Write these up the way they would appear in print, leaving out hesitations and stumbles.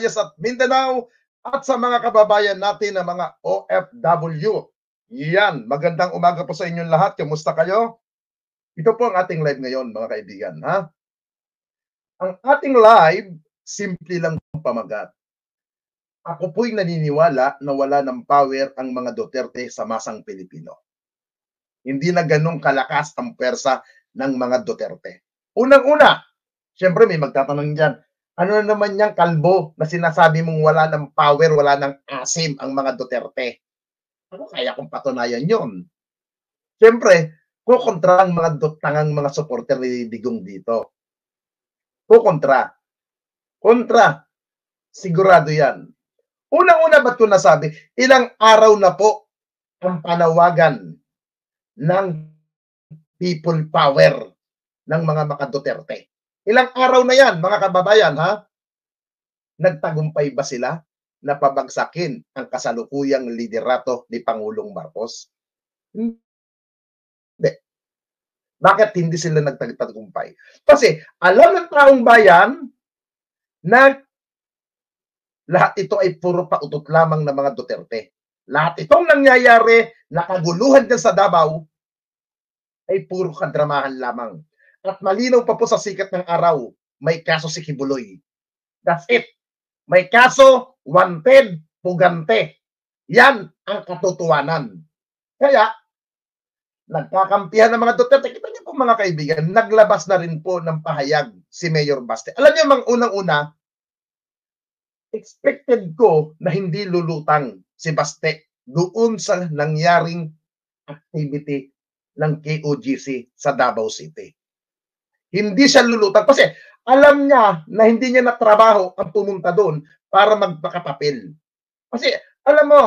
Visayas at Mindanao at sa mga kababayan natin na mga OFW. Yan, magandang umaga po sa inyong lahat. Kamusta kayo? Ito po ang ating live ngayon, mga kaibigan. Ha? Ang ating live, simple lang pamagat. Ako po'y naniniwala na wala ng power ang mga Duterte sa masang Pilipino. Hindi na ganun kalakas ang pwersa ng mga Duterte. Unang-una, siyempre may magtatanong dyan, ano na naman yung kalbo na sinasabi mong wala ng power, wala ng asim ang mga Duterte? Ano kaya kung patunayan yun? Siyempre, kukontra ang mga tangang mga supporter ni Digong dito. Kukontra. Kontra. Sigurado yan. Unang-una ba't ko nasabi, ilang araw na po ang panawagan ng people power ng mga maka-Duterte. Ilang araw na yan, mga kababayan, ha? Nagtagumpay ba sila na pabagsakin ang kasalukuyang liderato ni Pangulong Marcos? Hindi. Bakit hindi sila nagtagumpay? Kasi alam ng taong bayan na lahat ito ay puro pautot lamang ng mga Duterte. Lahat itong nangyayari, nakaguluhan dyan sa Davao, ay puro kadramahan lamang. At malinaw pa po sa sikat ng araw, may kaso si Kibuloy. That's it. May kaso, wanted, pugante. Yan ang katotohanan. Kaya, nagkakampihan ng mga Duterte. Kita niyo po mga kaibigan, naglabas na rin po ng pahayag si Mayor Baste. Alam niyo, mang unang-una, expected ko na hindi lulutang si Baste doon sa nangyaring activity ng KOGC sa Davao City. Hindi siya lulutang kasi alam niya na hindi niya natrabaho ang pumunta doon para magpakapapel. Kasi alam mo,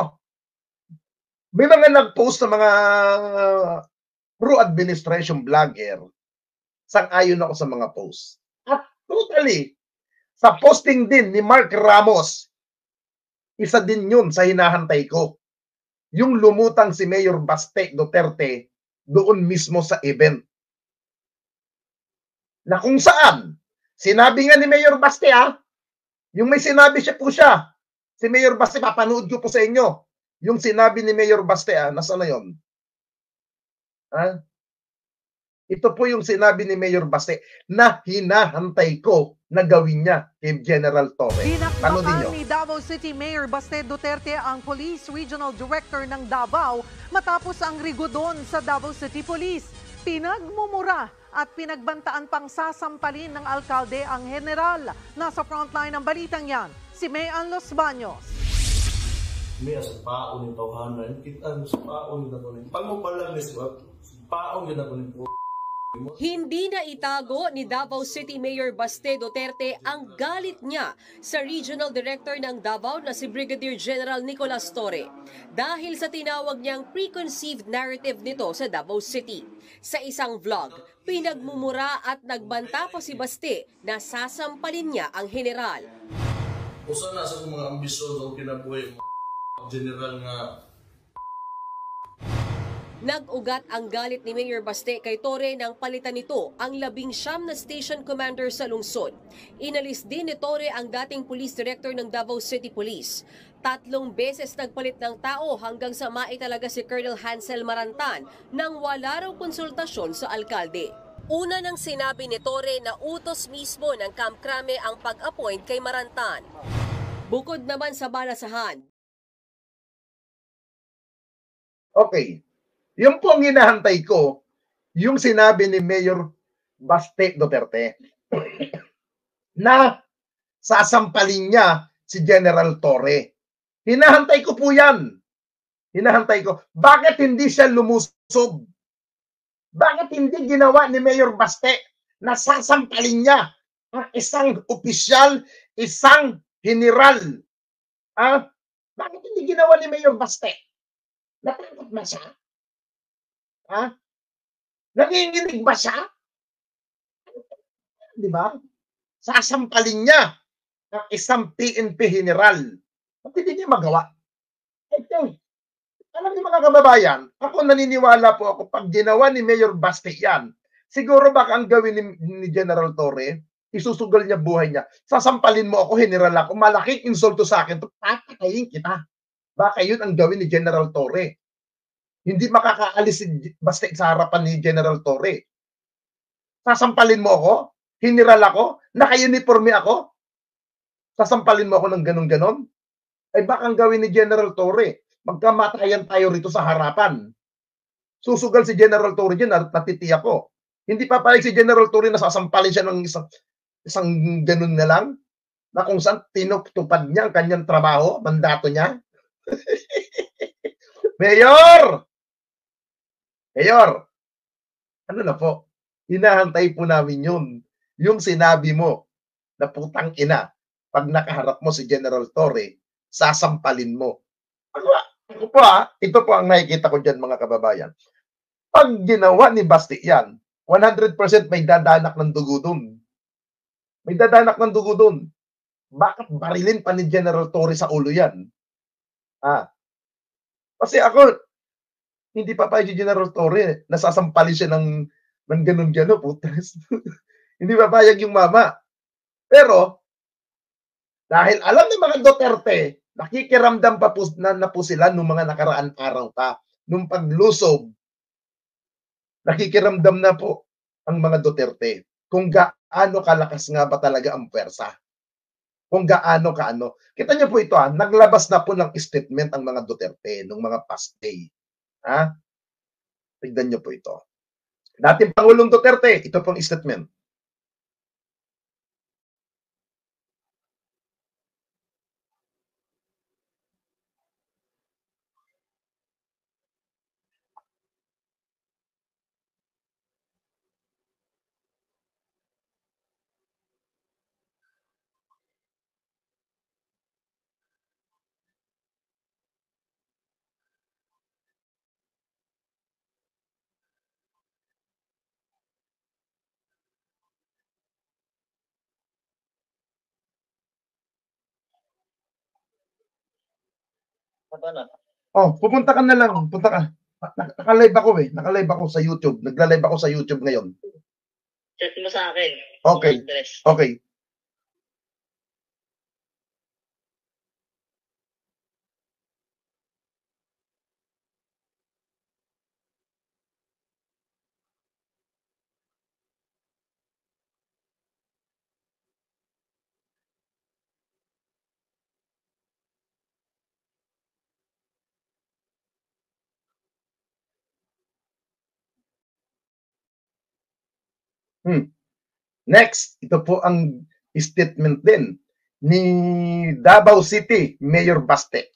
may mga nag-post na mga pro-administration vlogger, sang-ayon ako sa mga post. At totally, sa posting din ni Mark Ramos, isa din yun sa hinahantay ko. Yung lumutang si Mayor Baste Duterte doon mismo sa event. Na kung saan, sinabi nga ni Mayor Baste yung may sinabi siya po siya. Si Mayor Baste, papanood ko po sa inyo. Yung sinabi ni Mayor Baste, nasaan na yun? Ito po yung sinabi ni Mayor Baste na hinahantay ko na gawin niya kay General Torre. Dinakdakan ni Davao City Mayor Baste Duterte ang Police Regional Director ng Davao matapos ang rigodon sa Davao City Police. Pinagmumura at pinagbantaan pang sasampalin ng alkalde ang general. Nasa frontline ng balitang yan, si Mayan Los Baños. May sa paon ng tawhanan, kita sa paon na po ng pagmupalang ni Swap, paon na po ng Hindi na itago ni Davao City Mayor Baste Duterte ang galit niya sa Regional Director ng Davao na si Brigadier General Nicolas Torre dahil sa tinawag niyang preconceived narrative nito sa Davao City. Sa isang vlog, pinagmumura at nagbanta pa si Baste na sasampalin niya ang general. Usa na sa mga ambisyon o kinabuhi general nga nag-ugat ang galit ni Mayor Baste kay Torre nang palitan nito ang 19 na station commander sa lungsod. Inalis din ni Torre ang dating police director ng Davao City Police. 3 beses nagpalit ng tao hanggang sa maitalaga si Colonel Hansel Marantan nang wala raw konsultasyon sa alkalde. Una nang sinabi ni Torre na utos mismo ng Camp Crame ang pag-appoint kay Marantan. Bukod naman sa balasahan. Okay. Yung po ang hinahantay ko, yung sinabi ni Mayor Baste Duterte na sasampalin niya si General Torre. Hinahantay ko po yan. Hinahantay ko. Bakit hindi siya lumusob? Bakit hindi ginawa ni Mayor Baste na sasampalin niya ang isang opisyal, isang general? Bakit hindi ginawa ni Mayor Baste? Natakot ba siya? Nanginginig ba siya? Di ba? Sasampalin niya ang isang PNP general. Ba't hindi niya magawa? Ito, alam niyo mga kababayan, ako naniniwala po ako pag ginawa ni Mayor Baste yan, siguro baka ang gawin ni General Torre, isusugal niya buhay niya. Sasampalin mo ako, General ako, malaking insulto sa akin, papatayin kita. Baka yun ang gawin ni General Torre. Hindi makakaalis basta sa harapan ni General Torre. Sasampalin mo ako, General ako, naka-uniforme ako, sasampalin mo ako ng ganon-ganon. Ay baka ang gawin ni General Torre, magkamatayan tayo rito sa harapan. Susugal si General Torre dyan, natitiyak ko. Hindi papayag si General Torre na sasampalin siya ng isang ganun na lang, na kung saan tinutupad niya ang kanyang trabaho, mandato niya. Mayor! Mayor! Ano na po? Hinahantay po namin yun. Yung sinabi mo na putang ina, pag nakaharap mo si General Torre, sasampalin mo. Ako po ito po ang nakikita ko dyan mga kababayan. Pag ginawa ni Basti yan, 100% may dadanak ng dugo dun. May dadanak ng dugo dun. Bakit barilin pa ni General Torre sa ulo yan? Kasi ako, hindi papayag si General Torre, nasasampalin siya ng ganun-gano, putres. Hindi papayag yung mama. Pero, dahil alam ng mga Duterte, nakikiramdam pa po, na po sila nung mga nakaraan araw pa. Nung paglusob, nakikiramdam na po ang mga Duterte kung gaano kalakas nga ba talaga ang pwersa. Kung gaano kaano. Kita niyo po ito naglabas na po ng statement ang mga Duterte nung mga past day. Tignan niyo po ito. Dating Pangulong Duterte, ito pong statement. Pupunta ka na lang. Punta ka. Naka-live ako Naka-live ako sa YouTube. Nagla-live ako sa YouTube ngayon. Chat mo sa akin. Okay. Okay. Next, ito po ang statement din ni Davao City Mayor Baste.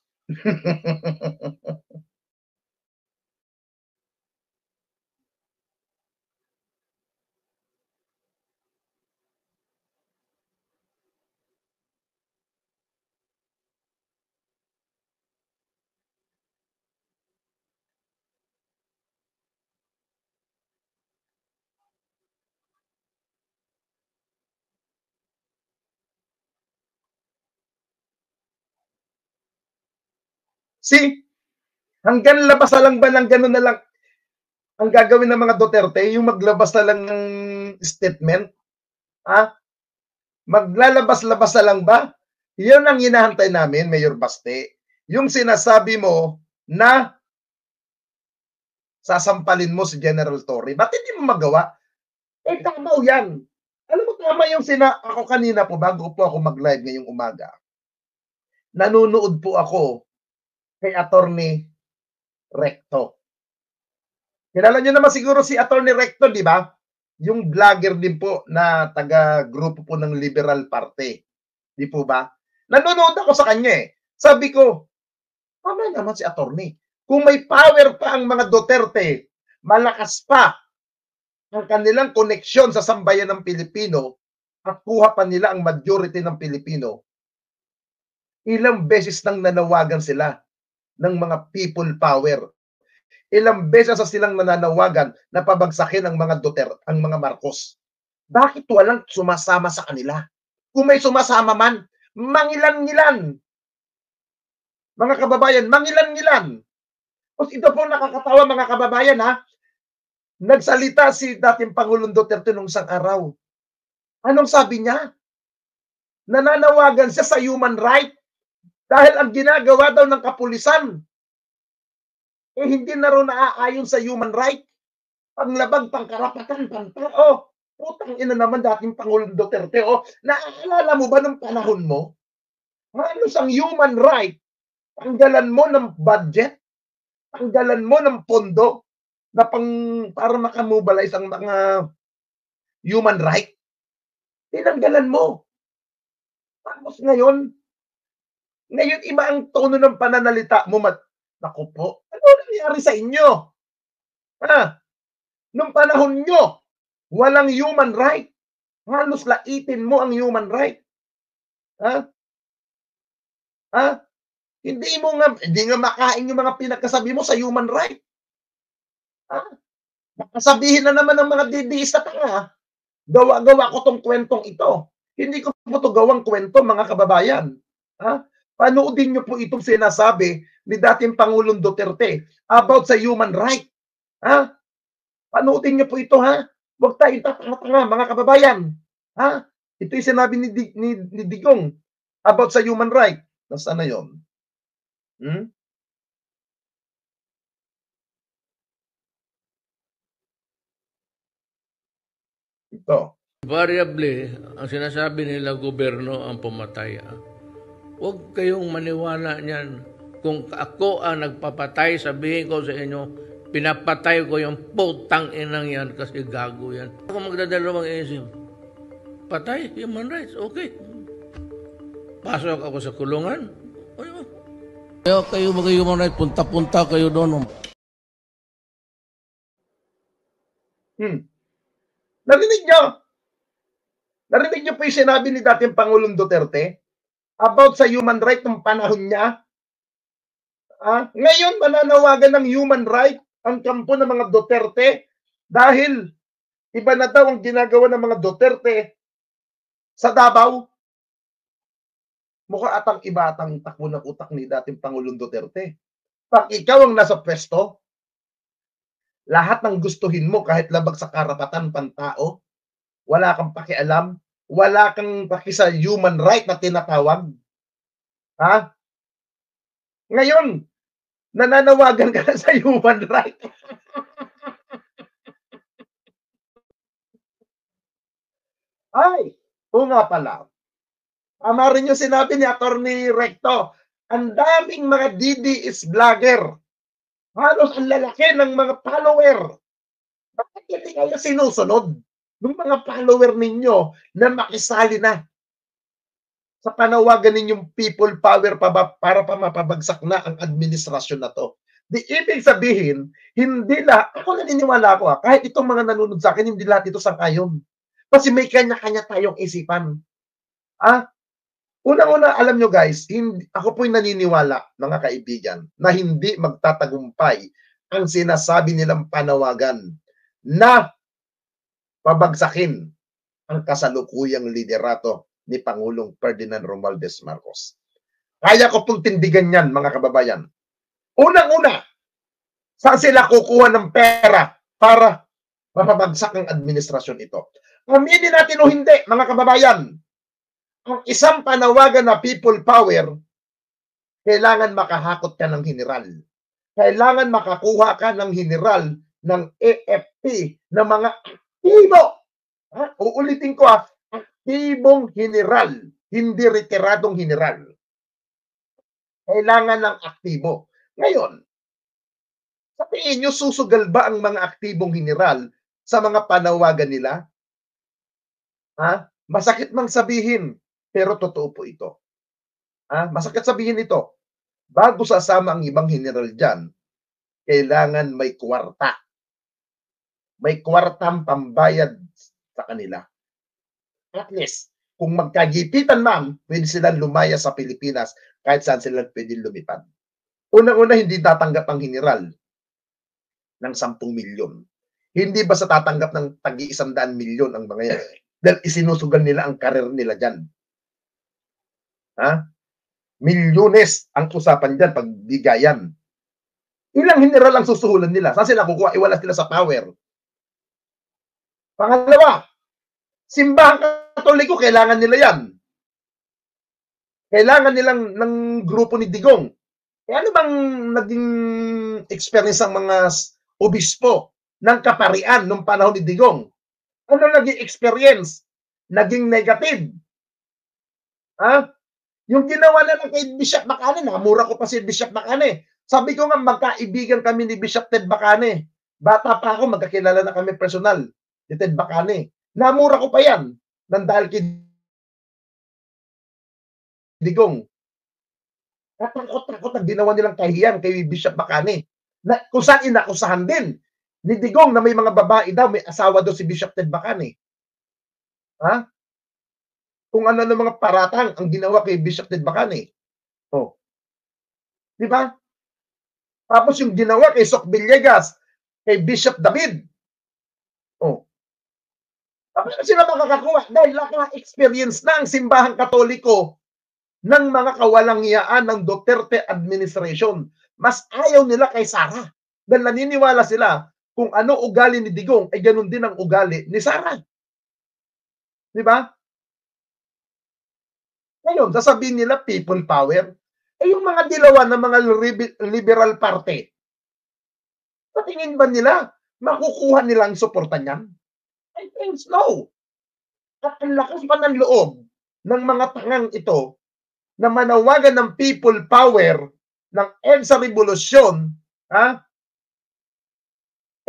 See, hanggang labas na lang ba ng gano'n na lang ang gagawin ng mga Duterte, yung maglabas na lang ng statement? Maglalabas-labas na lang ba? Yan ang hinahantay namin, Mayor Baste. Yung sinasabi mo na sasampalin mo si General Torre. Ba't hindi mo magawa? Tama yan. Alam mo, tama yung ako kanina po, bago po ako mag-live ngayong umaga. Nanonood po ako kay Attorney Recto. Kilala niyo naman siguro si Attorney Recto, di ba? Yung vlogger din po na taga-grupo po ng Liberal Party. Di po ba? Nanonood ako sa kanya Sabi ko, tama naman si Attorney. Kung may power pa ang mga Duterte, malakas pa ang kanilang koneksyon sa sambayan ng Pilipino at kuha pa nila ang majority ng Pilipino, ilang beses nang nanawagan sila ng mga people power. Ilang beses sa silang nananawagan na pabagsakin ang mga Duterte, ang mga Marcos. Bakit walang sumasama sa kanila? Kung may sumasama man, mangilan-ngilan. Mga kababayan, mangilan-ngilan. Tapos ito po nakakatawa mga kababayan Nagsalita si dating Pangulong Duterte nung isang araw. Anong sabi niya? Nananawagan siya sa human right dahil ang ginagawa daw ng kapulisan hindi na raw naaayon sa human right. Panglabag, pangkarapatan, pantao. Putang ina naman dating Pangulong Duterte. Naaalala mo ba ng panahon mo? Halos ang human right, tanggalan mo ng budget, tanggalan mo ng pondo na para makamobilize ang mga human right. Tinanggalan mo. Tapos ngayon iba ang tono ng pananalita mo. Naku po, ano nangyari sa inyo? Nung panahon nyo, walang human right. Halos laitin mo ang human right. Hindi nga makain yung mga pinagkasabi mo sa human right. Nakasabihin na naman ng mga DDS na tanga, gawa-gawa ko tong kwentong ito. Hindi ko po ito gawang kwento, mga kababayan. Panoodin nyo po itong sinasabi ni dating Pangulong Duterte about sa human right. Panoodin nyo po ito, Huwag tayong tatanga-tanga, mga kababayan. Ito yung sinabi ni Digong about sa human right. Nasaan na yun? Ito. Variably, ang sinasabi nila gobyerno ang pumatay. Huwag kayong maniwala niyan. Kung ako ang nagpapatay, sabihin ko sa inyo, pinapatay ko yung putang inang yan kasi gago yan. Ako magdadalawang isip. Patay, human rights, okay. Pasok ako sa kulungan. Kaya kayo mag-human rights, punta-punta kayo doon. Narinig nyo? Narinig nyo po yung sinabi ni dating Pangulong Duterte about sa human right ng panahon niya? Ngayon, mananawagan ng human right ang kampo ng mga Duterte dahil iba na daw ang ginagawa ng mga Duterte sa Davao. Mukha atang iba atang takbo ng utak ni dating Pangulong Duterte. Pag ikaw ang nasa pwesto, lahat ng gustuhin mo kahit labag sa karapatan pantao, wala kang pakialam, wala kang paki sa human right na tinatawag. Ngayon, nananawagan ka na sa human right. nga pala. Tama rin yung sinabi ni Atty. Recto, ang daming mga DDS vlogger. Halos ang lalaki ng mga follower. Bakit hindi kayo sinusunod ng mga follower ninyo na makisali na sa panawagan ninyong people power para mapabagsak na ang administrasyon na to? Di ibig sabihin, hindi lahat, ako naniniwala ko kahit itong mga nanonood sa akin, hindi lahat ito sang-ayon. Kasi may kanya-kanya tayong isipan. Unang-una, alam nyo guys, ako po'y naniniwala, mga kaibigan, na hindi magtatagumpay ang sinasabi nilang panawagan na pabagsakin ang kasalukuyang liderato ni Pangulong Ferdinand Romualdez Marcos. Kaya ko pong tindigan yan, mga kababayan. Unang-una, saan sila kukuha ng pera para mapabagsak ang administrasyon ito? Aminin natin o hindi, mga kababayan, ang isang panawagan na people power, kailangan makahakot ka ng general. Kailangan makakuha ka ng general ng AFP na mga aktibo. Uulitin ko aktibong general, hindi retiradong general. Kailangan ng aktibo. Ngayon, sa tingin nyo, susugal ba ang mga aktibong general sa mga panawagan nila? Masakit mang sabihin, pero totoo po ito. Masakit sabihin ito. Bago sasama ang ibang general dyan, kailangan may kwarta. May kwartang pambayad sa kanila. At least, kung magkagipitan man, pwede silang lumaya sa Pilipinas kahit saan sila pwede lumipad. Unang-una, hindi tatanggap ang general ng 10 milyon. Hindi ba sa tatanggap ng tagi 100 milyon ang mga yan? Dahil isinusugal nila ang karir nila dyan. Milyones ang usapan dyan pag bigayan. Ilang general ang susuhulan nila? Saan sila kukuha? Iwala sila sa power. Pangalawa, Simbahang Katoliko, kailangan nila yan. Kailangan nilang ng grupo ni Digong. Eh ano bang naging experience ng mga obispo ng kaparian nung panahon ni Digong? Ano naging experience? Naging negative. Ha? Yung ginawa na lang kay Bishop Bacane, namura ko pa si Bishop Bacane. Sabi ko nga, magkaibigan kami ni Bishop Ted Bacane. Bata pa ako, magkakilala na kami personal ni Ted Bacane. Namura ko pa yan, nang dahil kay Digong. Takot-takot ang ginawa nilang kahiyan kay Bishop Bacane. Na, kung saan inakusahan din ni Digong na may mga babae daw, may asawa daw si Bishop Ted Bacane. Ha? Kung ano ng mga paratang ang ginawa kay Bishop Ted Bacane. Oh. Di ba? Tapos yung ginawa kay Soc Villegas, kay Bishop David. Oh. Paano sila makakakuha? Dahil naka-experience na ang simbahang Katoliko ng mga kawalangyaan ng Duterte administration. Mas ayaw nila kay Sara. Dahil naniniwala sila kung ano ugali ni Digong, ay ganun din ang ugali ni Sara. Di ba? Ngayon, sasabihin nila people power. Eh yung mga dilawan ng mga liberal party, sa tingin ba nila, makukuha nilang suporta niyan? I think no. At ang lakas pa ng loob ng mga tangang ito na manawagan ng people power ng EDSA Revolusyon, ha?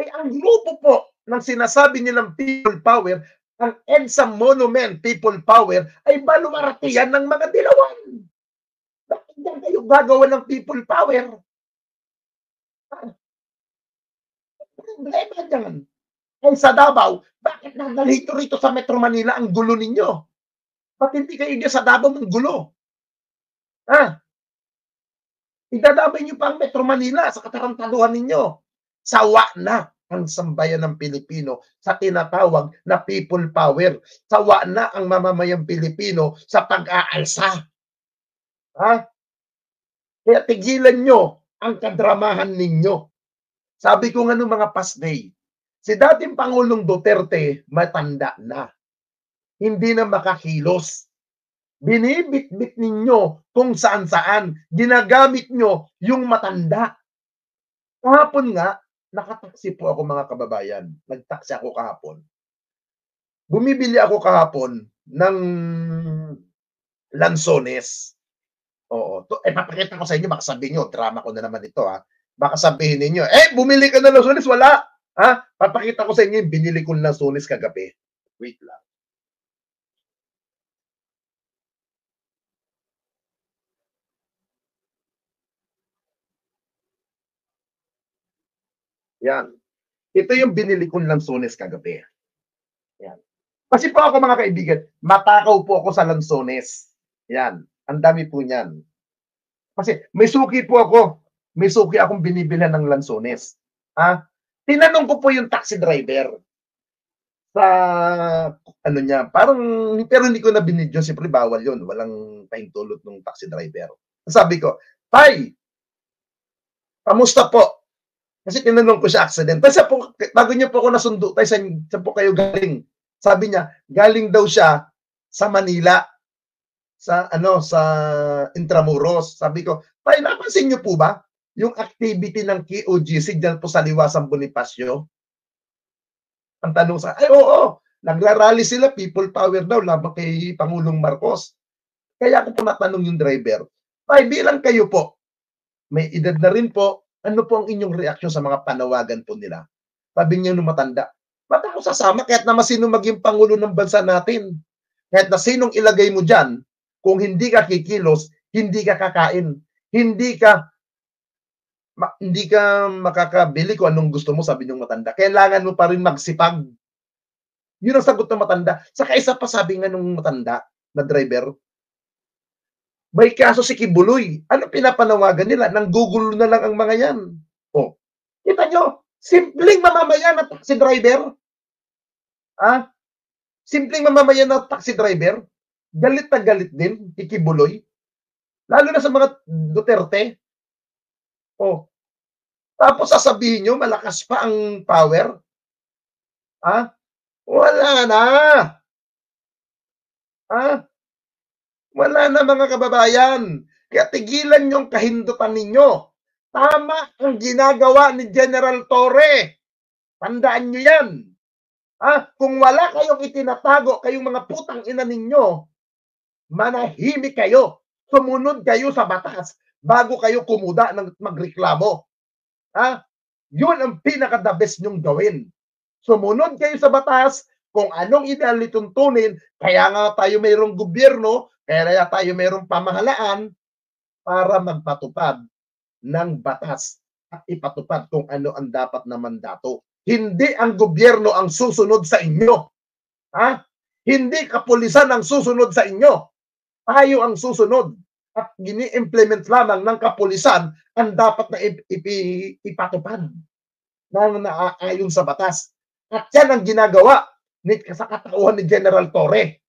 Eh ang grupo po ng sinasabi nilang people power, ang EDSA Monument People Power, ay baluarte yan ng mga dilawan. Bakit yan kayo gagawa ng people power? Problema dyan. Ay sa Davao, bakit nadalito rito sa Metro Manila ang gulo ninyo? Ba't hindi kayo dyan sa Davao ng gulo? Ha? Idadamay nyo pa ang Metro Manila sa katarantaduhan ninyo. Sawa na ang sambayan ng Pilipino sa tinatawag na people power. Sawa na ang mamamayang Pilipino sa pag-aalsa. Ha? Kaya tigilan nyo ang kadramahan ninyo. Sabi ko nga nung mga past day, si dating Pangulong Duterte matanda na. Hindi na makakilos. Binibit-bit ninyo kung saan-saan. Ginagamit nyo yung matanda. Kahapon nga, nakataksi po ako mga kababayan. Nagtaksi ako kahapon. Bumibili ako kahapon ng lansones. Oo. Papakita ko sa inyo, baka sabihin nyo, drama ko na naman ito ha. Baka sabihin ninyo, bumili ka ng lansones, wala. Ha? Papakita ko sa inyo, binili ko ng lansones kagabi. Wait lang. Yan. Ito yung binili kong lansones kagabi. Yan. Kasi po ako mga kaibigan, matakaw po ako sa lansones. Yan. Ang dami po niyan. Kasi may suki po ako. May suki akong binibilhan ng lansones. Ha? Tinanong ko po yung taxi driver sa ano niya, parang pero hindi ko na binidyo, siyempre bawal yun. Walang pahintulot ng taxi driver. Sabi ko, "Tay, kamusta po?" Kasi tinanong ko siya accident. Kasi po, bago niya po ako nasundo, tayo saan po kayo galing? Sabi niya, galing daw siya sa Manila, sa Intramuros. Sabi ko, "Tay, napansin niyo po ba yung activity ng KOGC dyan po sa Liwasang Bonifacio?" Ang tanong sa, oo, nagrarally sila, people power daw, laban kay Pangulong Marcos. Kaya ako po natanong yung driver, "Tay, bilang kayo po, may edad na rin po, ano po ang inyong reaksyon sa mga panawagan po nila?" Sabi niya nung matanda, "Ba't ako sasama kahit naman sino maging Pangulo ng bansa natin? Kahit na sinong ilagay mo dyan, kung hindi ka kikilos, hindi ka kakain. Hindi ka makakabili kung anong gusto mo," sabi ng matanda. "Kailangan mo pa rin magsipag." Yun ang sagot ng matanda. Saka isa pa sabi nga nung matanda na driver, may kaso si Kibuloy. Ano pinapanawagan nila? Nanggugulo na lang ang mga yan. Oh, kita nyo, simpleng mamamayan na taxi driver. Ah, simpleng mamamayan na taxi driver. Galit na galit din, Kibuloy. Lalo na sa mga Duterte. Oh, tapos sasabihin nyo, malakas pa ang power. Ah, wala na. Ha? Wala na mga kababayan. Kaya tigilan yung kahindutan ninyo. Tama ang ginagawa ni General Torre. Tandaan nyo yan. Kung wala kayong itinatago, kayong mga putang ina ninyo, manahimik kayo. Sumunod kayo sa batas bago kayo kumuda ng magreklamo. Yun ang pinaka-the best nyong gawin. Sumunod kayo sa batas kung anong inalituntunin. Kaya nga tayo mayroong gobyerno, kaya tayo mayroong pamahalaan para magpatupad ng batas at ipatupad kung ano ang dapat na mandato. Hindi ang gobyerno ang susunod sa inyo. Hindi kapulisan ang susunod sa inyo. Tayo ang susunod at gini-implement lamang ng kapulisan ang dapat na ipatupad na naaayon sa batas. At yan ang ginagawa sa katauhan ni General Torre.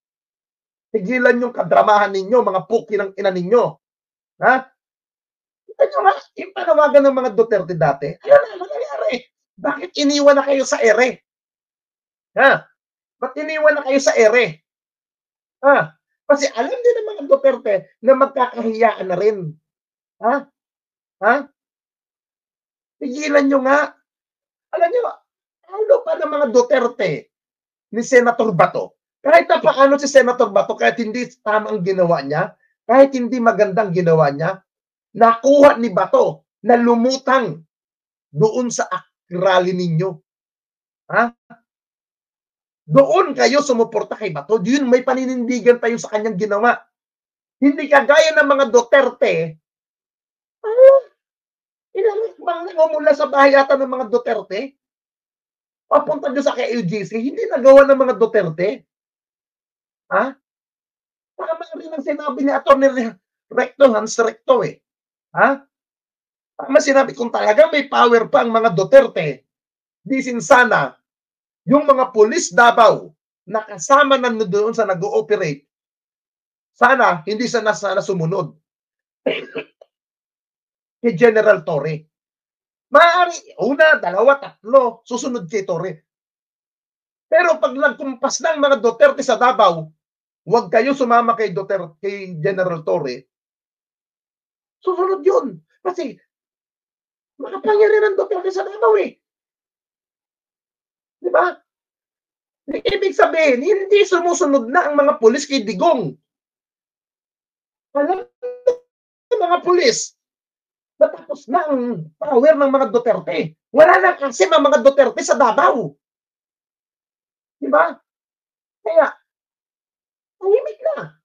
Tigilan yung kadramahan ninyo, mga puki ng ina ninyo. Kita nyo nga, yung panawagan ng mga Duterte dati, ayun na, nangyari. Bakit iniwan na kayo sa ere? Ba't iniwan na kayo sa ere? Kasi alam din ng mga Duterte na magkakahiyaan na rin. Tigilan nyo nga. Alam nyo, ano pa ng mga Duterte ni Senator Bato? Kahit na paano si Senator Bato, kahit hindi tamang ginawa niya, kahit hindi magandang ginawa niya, nakuha ni Bato na lumutang doon sa rally ninyo. Doon kayo sumuporta kay Bato. Doon may paninindigan tayo sa kanyang ginawa. Hindi kagaya ng mga Duterte. Ilang mula sa bahay ata ng mga Duterte. Papunta nyo sa KLGC. Hindi nagawa ng mga Duterte. Tama rin ang sinabi ni Atty. Recto, Hans Recto eh. Tama sinabi kung talaga may power pa ang mga Duterte. Disin sana yung mga pulis Davao na kasama na doon sa nag-ooperate, sana hindi sana sumunod kay General Torre. Maaari, una, dalawa, tatlo, susunod kay Torre. Pero pag nagkumpas ng mga Duterte sa Davao, huwag kayo sumama kay General Torre, susunod yun. Kasi makapangyarihan ng Duterte sa Davao eh. Diba? Ibig sabihin, hindi sumusunod na ang mga pulis kay Digong. Alam ng mga pulis, natapos na ang power ng mga Duterte. Wala na kasi mga Duterte sa Davao. Diba? Kaya, tahimik na.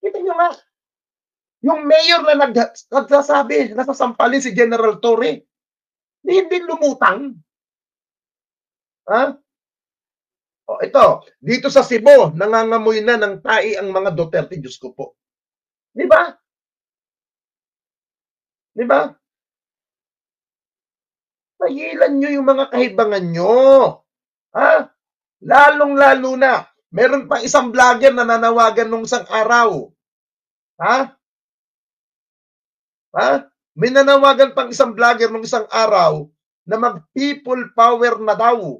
Kita nyo nga, yung mayor na nagsasabi, nasasampalin si General Torre, hindi lumutang. Ito, dito sa Cebu, nangangamoy na ng tai ang mga Duterte, Diyos ko po. Di ba? Di ba? Pahilan nyo yung mga kahibangan nyo. Lalong-lalo na, meron pa isang vlogger na nanawagan nung isang araw. May nanawagan pang isang vlogger nung isang araw na mag-people power na daw.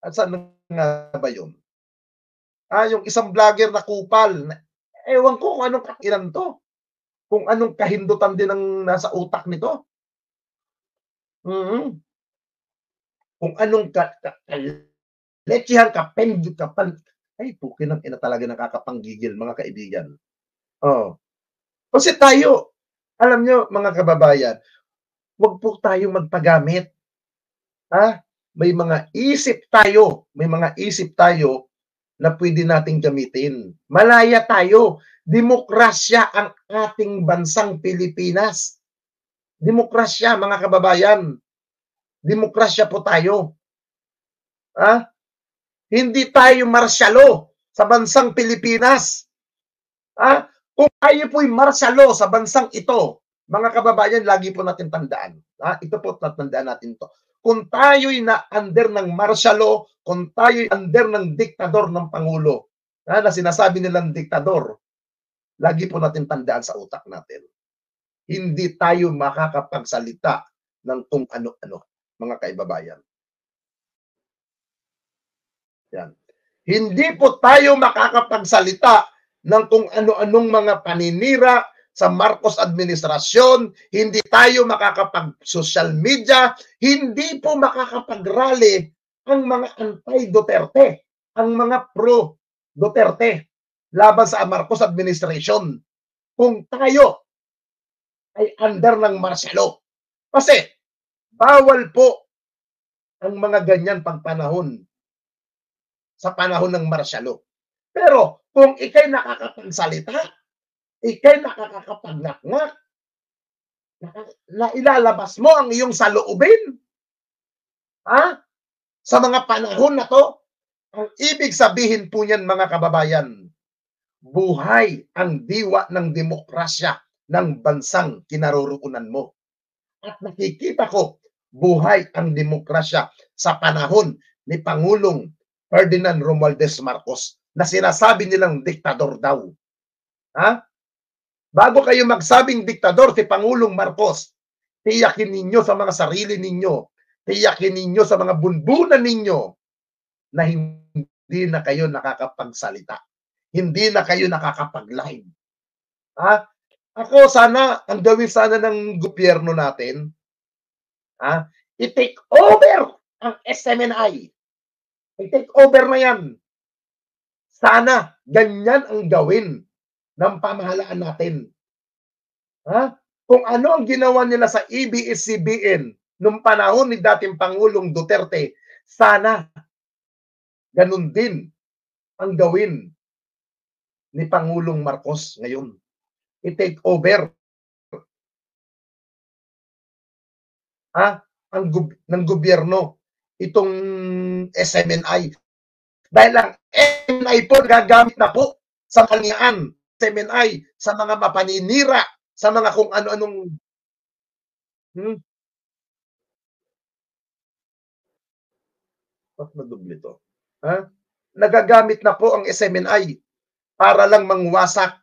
At saan nga ba yun? Yung isang vlogger na kupal. Ewan ko kung anong kakilan to. Kung anong kahindutan din ang nasa utak nito. Kung anong lechihan kapal. Ay, pukin ng ina talaga nakakapanggigil, mga kaibigan. Kasi tayo, alam nyo, mga kababayan, huwag po tayong magpagamit. May mga isip tayo na pwede nating gamitin. Malaya tayo. Demokrasya ang ating bansang Pilipinas. Demokrasya, mga kababayan. Demokrasya po tayo. Hindi tayo marsyalo sa bansang Pilipinas. Kung tayo po'y marsyalo sa bansang ito, mga kababayan, lagi po natin tandaan. Ito po, tatandaan natin to. Kung tayo'y na-under ng martial law, kung tayo'y under ng diktador ng Pangulo, na sinasabi nilang diktador, lagi po natin tandaan sa utak natin. Hindi tayo makakapagsalita ng kung ano-ano, mga kaibabayan. Yan. Hindi po tayo makakapagsalita ng kung ano-anong mga paninira sa Marcos administrasyon, hindi tayo makakapag-social media, hindi po makakapag-rally ang mga anti-Duterte, ang mga pro-Duterte laban sa Marcos administration kung tayo ay under ng martial law. Kasi bawal po ang mga ganyan pagpanahon sa panahon ng martial law. Pero kung ikay nakakapagsalita, ikay nakakapagngak-ngak, na ilalabas mo ang iyong saloobin, sa mga panahon na to, ang ibig sabihin po niyan mga kababayan, buhay ang diwa ng demokrasya ng bansang kinaroroonan mo. At nakikita ko, buhay ang demokrasya sa panahon ni Pangulong Ferdinand Romualdez Marcos na sinasabi nilang diktador daw. Bago kayo magsabing diktador si Pangulong Marcos, tiyakin ninyo sa mga sarili ninyo, tiyakin ninyo sa mga bunbunan ninyo na hindi na kayo nakakapagsalita. Hindi na kayo nakakapag-live. Ako sana, ang gawin sana ng gobyerno natin, i-take over ang SMNI. I-take over na yan. Sana ganyan ang gawin ng pamahalaan natin. Kung ano ang ginawa nila sa ABS-CBN nung panahon ni dating Pangulong Duterte, sana ganun din ang gawin ni Pangulong Marcos ngayon. I-take over ng gobyerno itong SMNI. Dahil ang SMNI po gagamit na po sa kanyaan, SMNI, sa mga mapaninira, sa mga kung ano-anong naduble to. Nagagamit na po ang SMNI para lang mangwasak.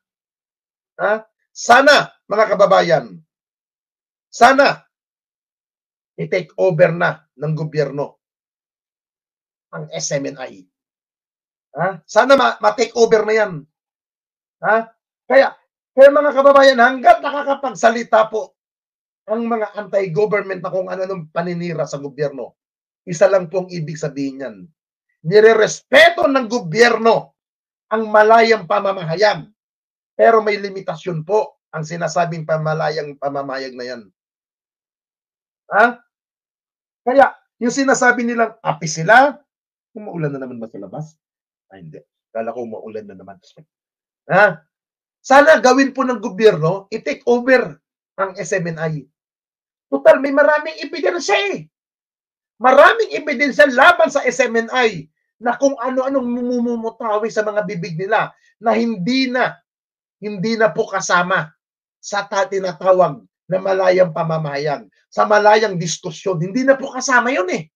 Sana, mga kababayan, sana i-take over na ng gobyerno ang SMNI. Sana ma-take over na yan. Kaya mga kababayan, hanggat nakakapagsalita po ang mga anti-government na kung ano-anong paninira sa gobyerno, isa lang pong ibig sabihin yan. Nirerespeto ng gobyerno ang malayang pamamahayag. Pero may limitasyon po ang sinasabing pamalayang pamamahayag na yan. Kaya, yung sinasabi nilang api sila, umuulan na naman ba sa labas? Hindi. Kala ko umuulan na naman. Sana gawin po ng gobyerno, i-take over ang SMNI. Total, may maraming ebidensya eh. Maraming ebidensya laban sa SMNI na kung ano-anong mumumutawi sa mga bibig nila na hindi na po kasama sa tinatawag na malayang pamamahayag, sa malayang diskusyon. Hindi na po kasama yun eh.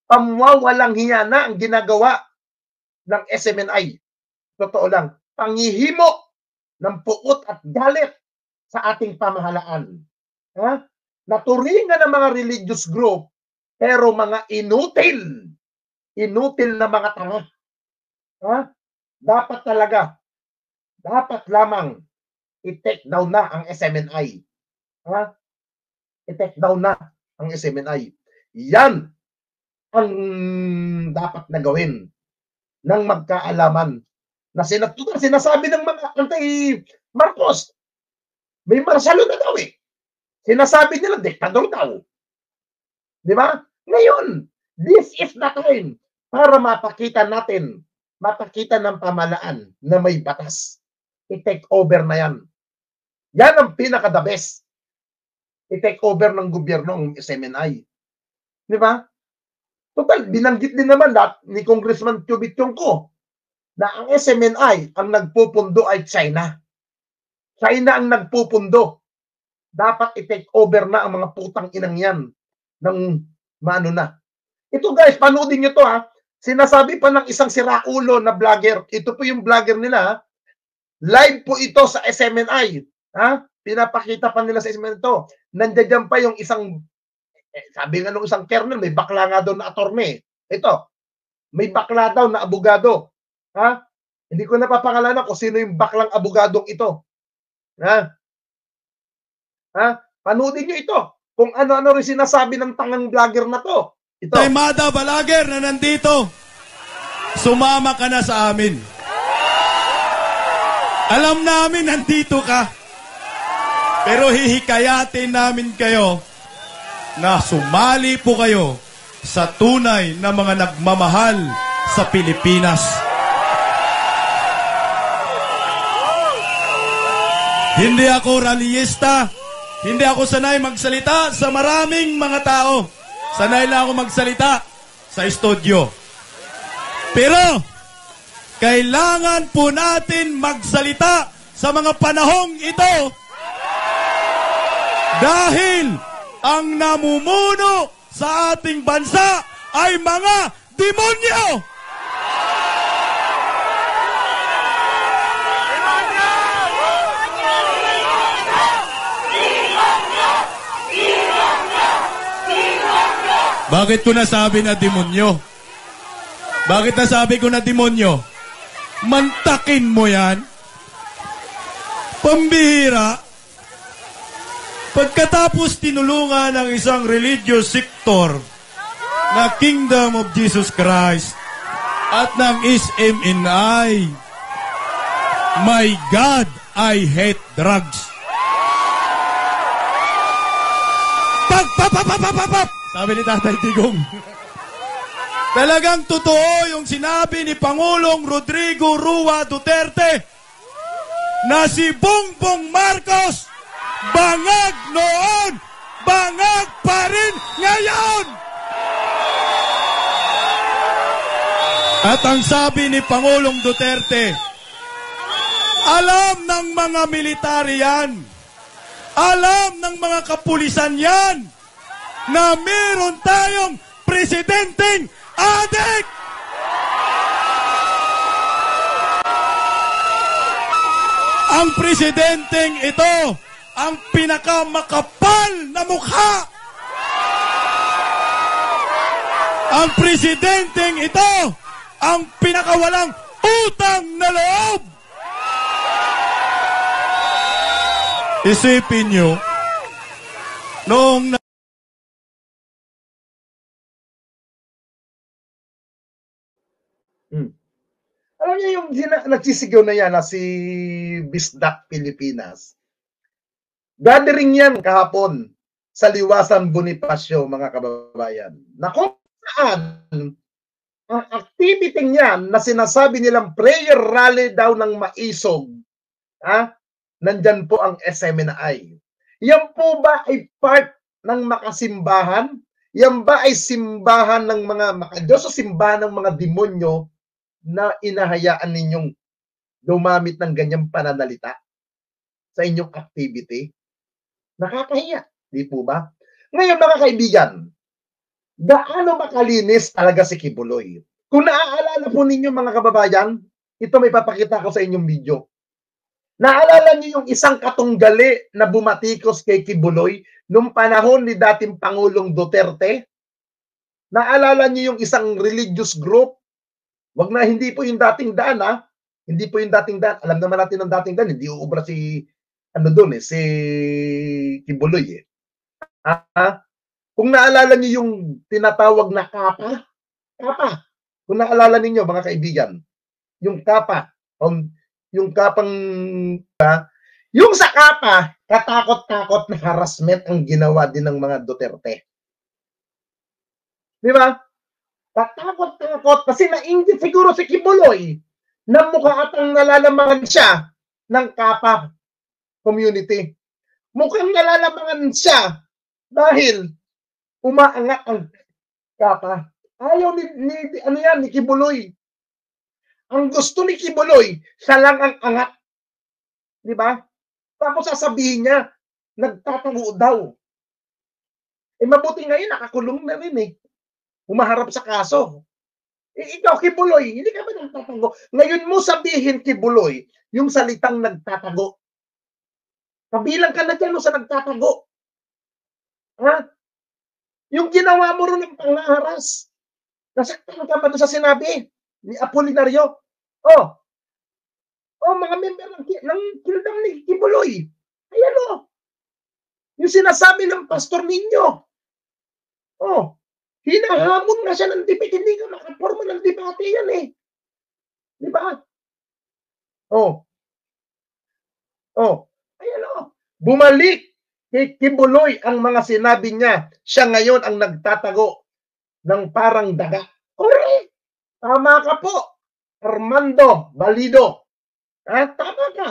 Pamwawalang hiya na ang ginagawa ng SMNI. Totoo lang, panghihimo ng puot at galit sa ating pamahalaan. Naturingan ng mga religious group, pero mga inutil na mga tanga. Dapat lamang i-take down na ang SMNI. I-take down na ang SMNI. Yan ang dapat na gawin ng magkaalaman na sinasabi ng mga anti-Marcos. May martial law na daw eh. Sinasabi nila, diktador daw. Di ba? Ngayon, this is the time para mapakita ng pamahalaan na may batas. I-take over na yan. Yan ang pinaka-the best. I-take over ng gobyerno ang SMNI. Di ba? Total, binanggit din naman ni Congressman Chubityongko na ang SMNI ang nagpupundo ay China. China ang nagpupundo. Dapat i-take over na ang mga putang inang yan ng maano na. Ito guys, panoodin nyo to ha. Sinasabi pa ng isang siraulo na vlogger. Ito po yung vlogger nila ha. Live po ito sa SMNI. Pinapakita pa nila sa SMNI ito. Nandiyan pa yung isang, sabi nga nung isang kernel, may bakla nga daw na attorney. Ito, may bakla daw na abogado Ha? Hindi ko napapangalanan kung sino yung baklang abogadong ito. Ha? Ha? Panoodin nyo ito. Kung ano-ano rin sinasabi ng tangang vlogger na to. Ito. Taymada Balaguer na nandito. Sumama ka na sa amin. Alam namin nandito ka. Pero hihikayatin namin kayo na sumali po kayo sa tunay na mga nagmamahal sa Pilipinas. Hindi ako rallyista. Hindi ako sanay magsalita sa maraming mga tao. Sanay lang ako magsalita sa estudyo. Pero, kailangan po natin magsalita sa mga panahong ito dahil ang namumuno sa ating bansa ay mga demonyo! Bakit ko nasabi na demonyo? Bakit nasabi ko na demonyo? Mantakin mo yan. Pambihira. Pagkatapos tinulungan ng isang religious sector na Kingdom of Jesus Christ at ng SMNI, my God, I hate drugs. Pap! Sabi ni Tatay Digong. Talagang totoo yung sinabi ni Pangulong Rodrigo Rua Duterte na si Bongbong Marcos bangag noon, bangag pa rin ngayon. At ang sabi ni Pangulong Duterte, alam ng mga military yan, alam ng mga kapulisan yan, na meron tayong presidenteng adik! Ang presidenteng ito, ang pinakamakapal na mukha! Ang presidenteng ito, ang pinakawalang utang na loob! Isipin nyo, noong Alam niyo yung nagsisigaw na yan na si Bisdak Pilipinas. Gathering yan kahapon sa Liwasan Bonifacio, mga kababayan. Na kung saan ang activity niyan na sinasabi nilang prayer rally daw ng maisog, nandyan po ang SMNI. Yan po ba ay part ng makasimbahan? Yan ba ay simbahan ng mga makadiyos o simbahan ng mga demonyo na inahayaan ninyong dumamit ng ganyang pananalita sa inyong activity? Nakakahiya, di po ba? Ngayon mga kaibigan, gaano makalinis talaga si Kibuloy? Kung naaalala po ninyo mga kababayan, ito may papakita ko sa inyong video. Naalala niyo yung isang katunggali na bumatikos kay Kibuloy nung panahon ni dating Pangulong Duterte? Naalala niyo yung isang religious group? Wag na, hindi po yung dating daan, Hindi po yung dating daan. Alam naman natin ang dating daan, hindi uubra si si Kibuloy Kung naalala niyo yung tinatawag na kapa, kung naalala niyo mga kaibigan, yung kapa, yung kapang, yung sa kapa, katakot-takot na harassment ang ginawa din ng mga Duterte. Di ba? Katakot-takot kasi nainggit siguro si Kibuloy na mukha atang nalalamangan siya ng kapa community. Mukhang nalalamangan siya dahil umaangat ang kapa. Ayaw ni Kibuloy. Ang gusto ni Kibuloy, siya lang ang angat. Di ba? Tapos sasabihin niya, nagtatago daw. Mabuti ngayon, nakakulong na rin Umaharap sa kaso. Ikaw, Kibuloy, hindi ka ba nagtatago? Ngayon mo sabihin, Kibuloy, yung salitang nagtatago. Kabilang ka na dyan sa nagtatago. Yung ginawa mo rin ng pangaharas. Nasaktan ka ba doon sa sinabi ni Apolinario? Oh, mga member ng kildang ni Kibuloy. Ayan o. Yung sinasabi ng pastor ninyo. Oh, hinahamon nga siya ng debate. Hindi ka makaporma ng debate yan eh. Di ba? Oh. Ayan o. Bumalik kay Kibuloy ang mga sinabi niya. Siya ngayon ang nagtatago ng parang daga. Correct. Tama ka po. Armando Balido. Tama ka.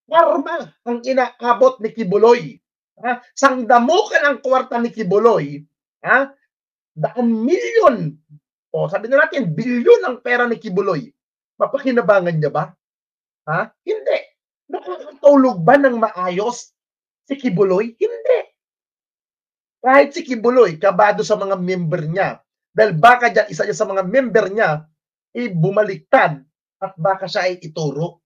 Karma ang inaabot ni Kibuloy. Sangdamo ka ng kwarta ni Kibuloy. Daan milyon. O sabi na natin, bilyon ang pera ni Kibuloy. Mapakinabangan niya ba? Hindi. Nakakatulog ba ng maayos si Kibuloy? Hindi. Kahit si Kibuloy, kabado sa mga member niya. Dahil baka dyan, isa niya sa mga member niya, bumaliktad at baka siya ay ituro.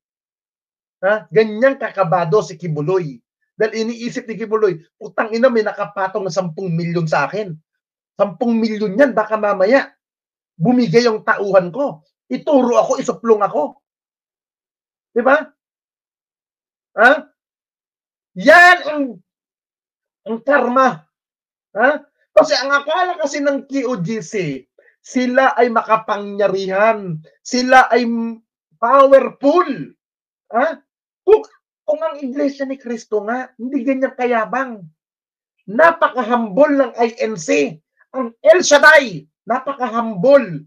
Ganyang kakabado si Kibuloy. Dahil iniisip ni Kibuloy, utang ina, may nakapatong na 10 milyon sa akin. 10 milyon yan, baka mamaya bumigay yung tauhan ko. Ituro ako, isuplong ako. Diba? Yan ang karma. Kasi ang akala kasi ng QGC, sila ay makapangyarihan. Sila ay powerful. Kung ang Iglesia ni Cristo nga, hindi ganyan kayabang. Napaka-humble ng INC. Ang El Shaddai, napaka-humble.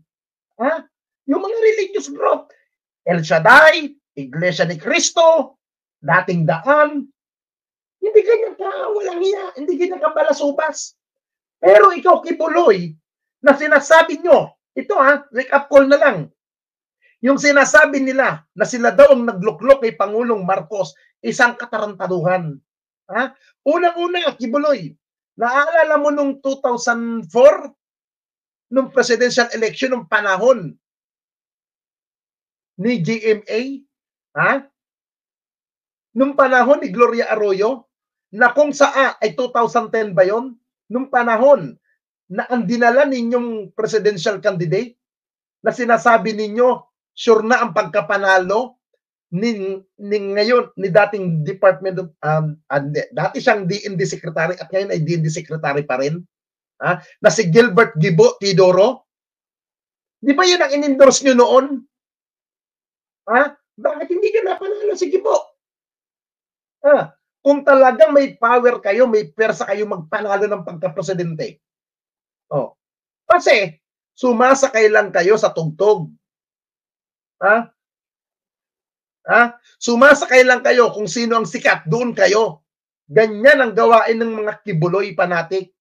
Yung mga religious group, El Shaddai, Iglesia ni Cristo, dating daan, hindi ganyan ka, walang hiya, hindi ganyan ka balasubas. Pero ikaw, Kibuloy, na sinasabi nyo, ito wake up call na lang. Yung sinasabi nila na sila daw ang nagluklok kay Pangulong Marcos, isang katarantaduhan. Unang-una, Kibuloy, naaalala mo nung 2004, nung presidential election, nung panahon ni GMA, nung panahon ni Gloria Arroyo, na kung saan ay 2010 ba yon? Nung panahon na ang dinala ninyong presidential candidate, na sinasabi ninyo, sure na ang pagkapanalo ni ngayon, ni dating Department of, dati siyang DND Secretary at ngayon ay DND Secretary pa rin, na si Gilbert Gibo Tidoro. Di ba yun ang in-endorse nyo noon? Bakit hindi ka napanalo si Gibo? Kung talagang may power kayo, may persa kayo magpanalo ng pagka-presidente. Kasi sumasakay lang kayo sa tugtog. Sumasakay lang kayo kung sino ang sikat, doon kayo. Ganyan ang gawain ng mga Kibuloy fanatic.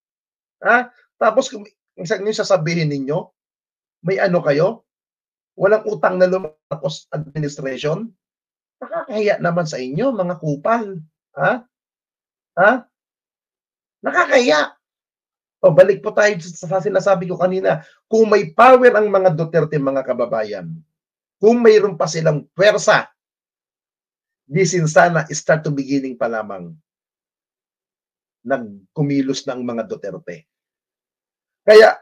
Tapos kung isang nyo sasabihin ninyo, may ano kayo? Walang utang na lumapos administration? Nakakahiya naman sa inyo, mga kupal. Nakakahiya. Balik po tayo sa sinasabi ko kanina. Kung may power ang mga Duterte, mga kababayan, kung mayroon pa silang pwersa, sana start to beginning pa lamang nagkumilos ng mga Duterte. Kaya,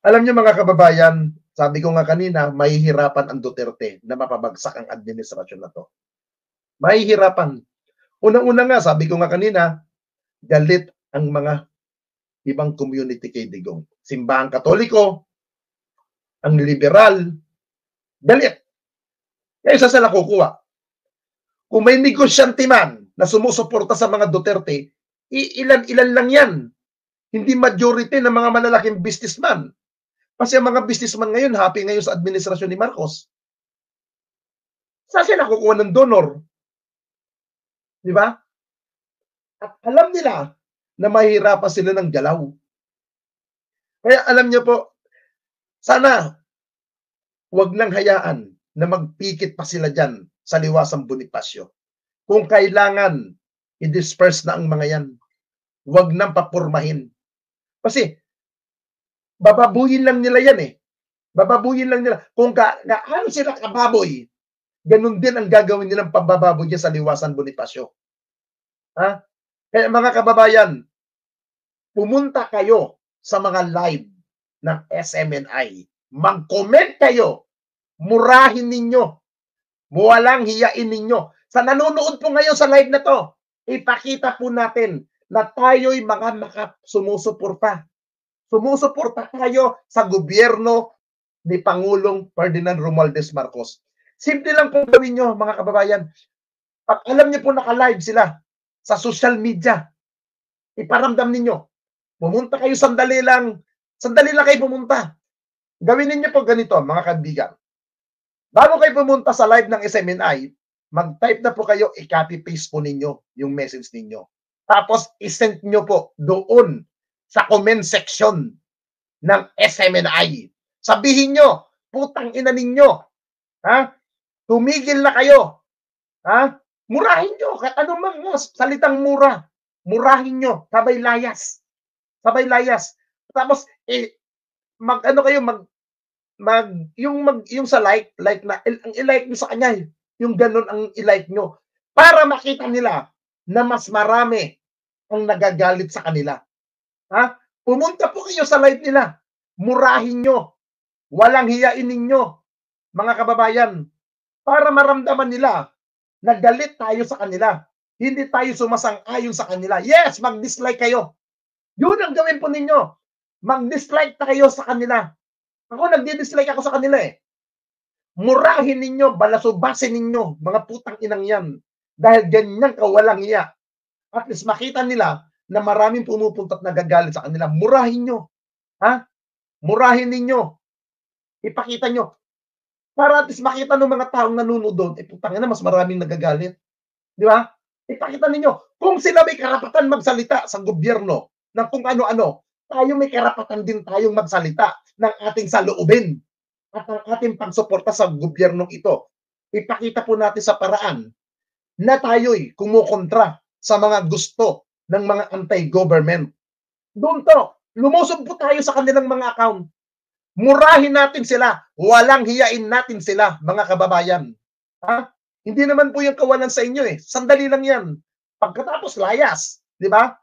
alam niyo mga kababayan, sabi ko nga kanina, mahihirapan ang Duterte na mapabagsak ang administrasyon na to. Mahihirapan. Unang-una nga, sabi ko nga kanina, galit ang mga ibang community kay Digong. Simbahang Katoliko, ang liberal, galit. Kaya isa sila kukuha. Kung may negosyante man na sumusuporta sa mga Duterte, ilan-ilan lang yan. Hindi majority ng mga malalaking businessman. Kasi ang mga businessman ngayon, happy ngayon sa administrasyon ni Marcos. Saan sila kukuha ng donor? Di ba? At alam nila na mahirapan sila ng galaw. Kaya alam niyo po, sana wag lang hayaan na magpikit pa sila dyan sa liwasang Bonifacio. Kung kailangan, i-disperse na ang mga yan. Wag nang papurmahin. Kasi, bababuyin lang nila yan eh. Bababuyin lang nila. Kung gaano sila kababoy, ganun din ang gagawin nilang pambababoy niya sa liwasan Bonifacio. Kaya mga kababayan, pumunta kayo sa mga live ng SMNI. Mag-comment kayo murahin ninyo, walang hiyain ninyo. Sa nanonood po ngayon sa live na to, ipakita po natin na tayo'y mga sumusuporta. Sumusuporta tayo sa gobyerno ni Pangulong Ferdinand Romualdez Marcos. Simple lang po gawin nyo, mga kababayan. Pag alam nyo po naka-live sila sa social media, iparamdam ninyo. Pumunta kayo sandali lang kayo pumunta. Gawin ninyo po ganito, mga kaibigan. Bago kayo pumunta sa live ng SMNI, mag-type na po kayo, i-copy-paste po ninyo yung message ninyo. Tapos, isend nyo po doon sa comment section ng SMNI. Sabihin nyo, putang ina ninyo, ha? Tumigil na kayo. Ha? Murahin nyo, kahit anumang salitang mura. Murahin nyo, sabay layas. Sabay layas. Tapos, yung sa like na, ang i-like nyo sa kanya, yung ganun ang i-like nyo. Para makita nila na mas marami ang nagagalit sa kanila. Ha? Pumunta po kayo sa live nila. Murahin nyo. Walang hiyain ninyo, mga kababayan. Para maramdaman nila na galit tayo sa kanila. Hindi tayo sumasang-ayon sa kanila. Yes, mag-dislike kayo. Yun ang gawin po ninyo. Mag-dislike tayo sa kanila. Ako, nagdi-dislike ako sa kanila eh. Murahin ninyo, balasubasin ninyo, mga putang inang yan. Dahil ganyan kawalang iya. At least makita nila na maraming pumupunta at nagagalit sa kanila. Murahin nyo. Ha? Murahin ninyo. Ipakita nyo. Para at least makita ng mga taong nanonood doon, putang ina, mas maraming nagagalit. Di ba? Ipakita ninyo. Kung sila may karapatan magsalita sa gobyerno ng kung ano-ano, tayo may karapatan din tayong magsalita ng ating saloobin at ang ating pagsuporta sa gobyernong ito. Ipakita po natin sa paraan na tayo'y kumukontra sa mga gusto ng mga anti-government. Doon to, lumusob po tayo sa kanilang mga account. Murahin natin sila, walang hiyain natin sila, mga kababayan. Ha? Hindi naman po yung kawalan sa inyo eh. Sandali lang yan. Pagkatapos layas, di ba?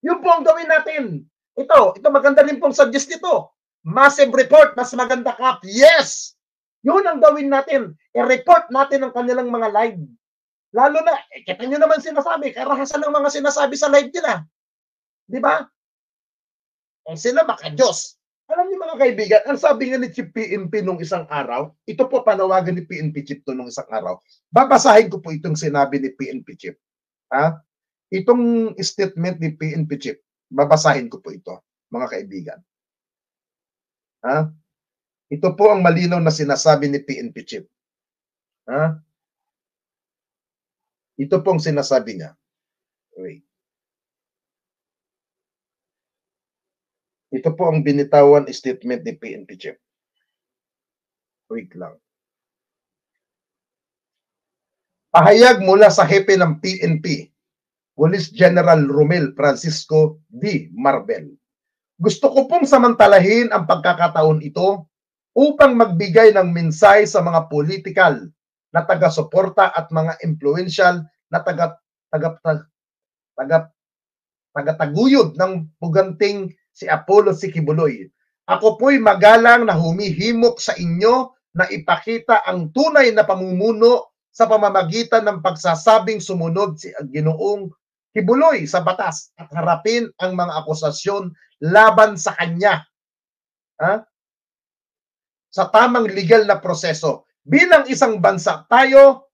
Yun po ang gawin natin. Ito maganda rin pong suggest nito. Massive report, mas maganda ka. Yes! Yun ang gawin natin. I-report natin ang kanilang mga live. Lalo na, kita nyo naman sinasabi, karahasan ng mga sinasabi sa live nila. Di ba? Sila maka-Diyos. Alam niyo mga kaibigan, ang sabi nga ni Chief PNP nung isang araw, ito po panawagan ni PNP Chief to nung isang araw. Babasahin ko po itong sinabi ni PNP Chief. Ha? Itong statement ni PNP Chief, babasahin ko po ito, mga kaibigan. Ha? Ito po ang malinaw na sinasabi ni PNP Chief. Ha? Ito pong sinasabi niya. Wait. Ito po ang binitawan statement ni PNP Chief. Wait lang. Pahayag mula sa hepe ng PNP, Police General Romel Francisco D. Marbel. Gusto ko pong samantalahin ang pagkakataon ito upang magbigay ng mensahe sa mga political na taga-suporta at mga influential na taga-taguyod ng puganting si Apollo C. Quiboloy. Ako po'y magalang na humihimok sa inyo na ipakita ang tunay na pamumuno sa pamamagitan ng pagsasabing sumunod si Ginoong Quiboloy sa batas at harapin ang mga akusasyon laban sa kanya. Ha? Sa tamang legal na proseso. Bilang isang bansa, tayo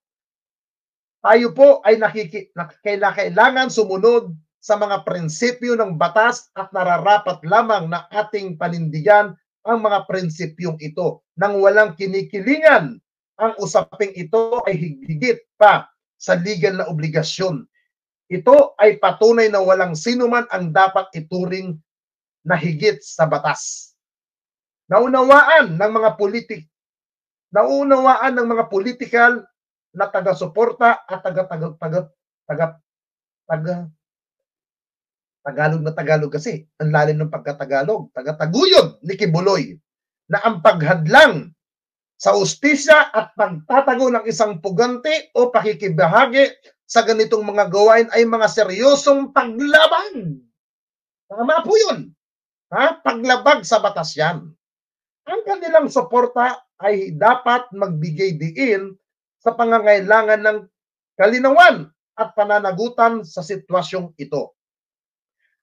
po ay kailangan sumunod sa mga prinsipyo ng batas at nararapat lamang na ating panindigan ang mga prinsipyong ito nang walang kinikilingan. Ang usaping ito ay higit pa sa legal na obligasyon. Ito ay patunay na walang sinuman ang dapat ituring na higit sa batas. Naunawaan ng mga politikal na taga-suporta at Tagalog kasi, ang lalim ng pagkatagalog, taga-taguyod ni Quiboloy na ang paghadlang sa ustisya at pagtatago ng isang pugante o pakikibahagi sa ganitong mga gawain ay mga seryosong paglaban. Tama po yun. Ha? Paglabag sa batas yan. Ang kanilang suporta ay dapat magbigay diin sa pangangailangan ng kalinawan at pananagutan sa sitwasyong ito.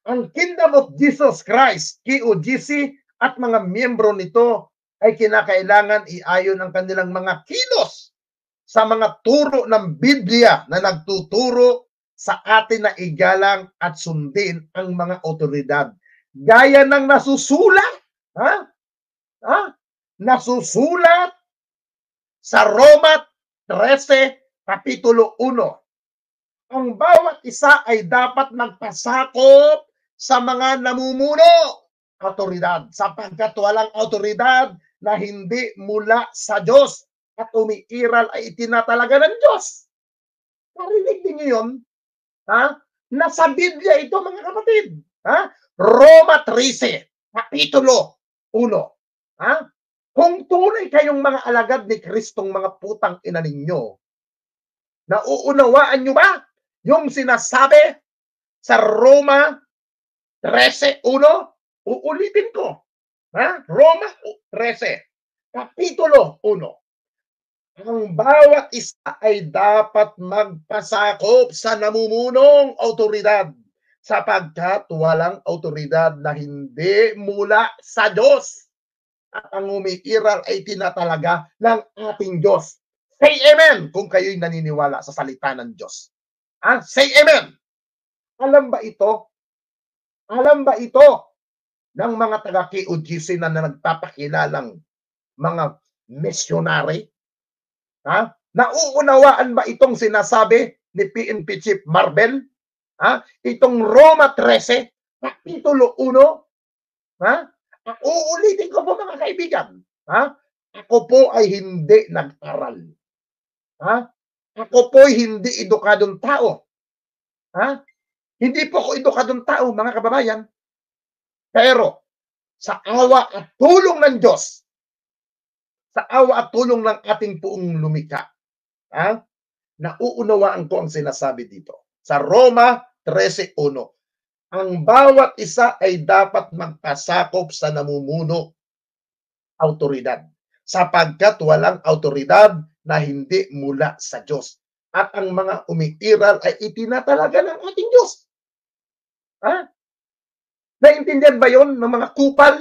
Ang Kingdom of Jesus Christ, KOGC, at mga miyembro nito ay kinakailangan iayon ang kanilang mga kilos sa mga turo ng Biblia na nagtuturo sa atin na igalang at sundin ang mga otoridad. Gaya ng nasusulat, nasusulat sa Roma 13, Kapitulo 1. Ang bawat isa ay dapat magpasakop sa mga namumuno, otoridad, sapagkat walang otoridad na hindi mula sa Diyos at umiiral ay itinatalaga ng Diyos. Narinig din niyo yun? Nasa Biblia ito, mga kapatid. Roma 13, Kapitulo 1. Kung tunay kayong mga alagad ni Kristong mga putang ina ninyo, nauunawaan nyo ba yung sinasabi sa Roma 13:1? Uulitin ko. Roma 13, Kapitulo 1. Ang bawat isa ay dapat magpasakop sa namumunong otoridad, sapagkat walang otoridad na hindi mula sa Diyos at ang umiiral ay tinatalaga ng ating Diyos. Say amen kung kayo'y naniniwala sa salita ng Diyos. Say amen. Alam ba ito? Alam ba ito ng mga taga-KOGC na nagpapakilalang mga misyonary? Nauunawaan ba itong sinasabi ni PNP Chief Marvel? Itong Roma 13, Kapitulo 1? Uulitin ko po, mga kaibigan. Ako po ay hindi nag-aral. Ako po ay hindi edukadong tao. Hindi po ako edukadong tao, mga kababayan. Pero sa awa at tulong ng Diyos, sa awa at tulong ng ating puong lumikha, nauunawaan ko ang sinasabi dito. Sa Roma 13:1, ang bawat isa ay dapat magpasakop sa namumuno, autoridad, sapagkat walang autoridad na hindi mula sa Diyos. At ang mga umiiral ay itinatalaga ng ating Diyos. Naintindihan ba yun ng mga kupal?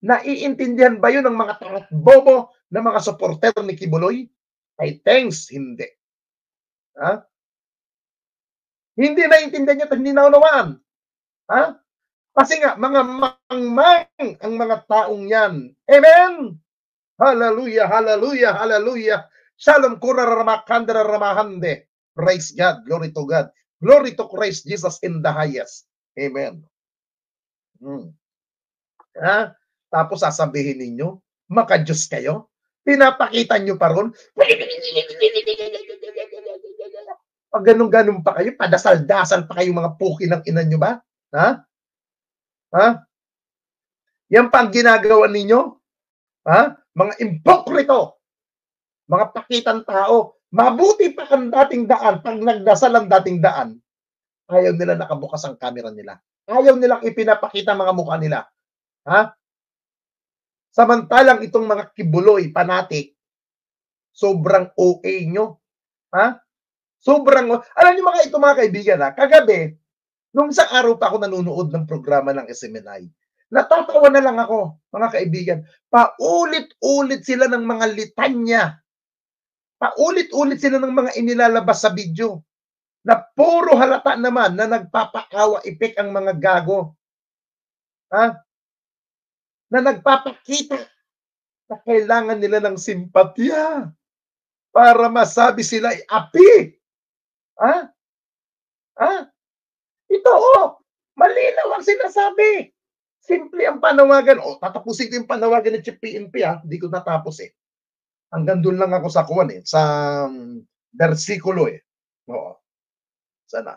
Naiintindihan ba yun ng mga tangat bobo na mga supporter ni Kibuloy? Ay thanks, hindi. Hindi naintindihan niya at hindi naunawaan. Kasi nga, mga mangmang ang mga taong yan. Amen! Hallelujah, hallelujah, hallelujah. Shalom kuraramakandra ramahande. Praise God, glory to God. Glory to Christ Jesus in the highest. Amen. Tapos sasabihin ninyo, maka-Diyos kayo? Pinapakita nyo pa ron? Pag ganun-ganun pa kayo, padasal-dasal pa kayo mga puki ng ina nyo ba? Yan pa ang ginagawa ninyo? Mga impokrito, mga pakitang tao. Mabuti pa ang dating daan, pag nagdasal ang dating daan, ayaw nila nakabukas ang camera nila. Ayaw nilang ipinapakita mga mukha nila. Samantalang itong mga Kibuloy, fanatic, sobrang OA nyo. Sobrang, alam niyo mga ito, mga kaibigan, kagabi, nung sa araw pa ako nanonood ng programa ng SMNI, natatawa na lang ako, mga kaibigan. Paulit-ulit sila ng mga litanya. Paulit-ulit sila ng mga inilalabas sa video. Na puro halata naman na nagpapaawa ipik ang mga gago. Na nagpapakita na kailangan nila ng simpatya para masabi sila ay api. Ito, malinaw ang sinasabi. Simple ang panawagan. Tatapusin ko yung panawagan ng Chief PNP, Hindi ko natapos Hanggang doon lang ako sa sa versikulo Sana.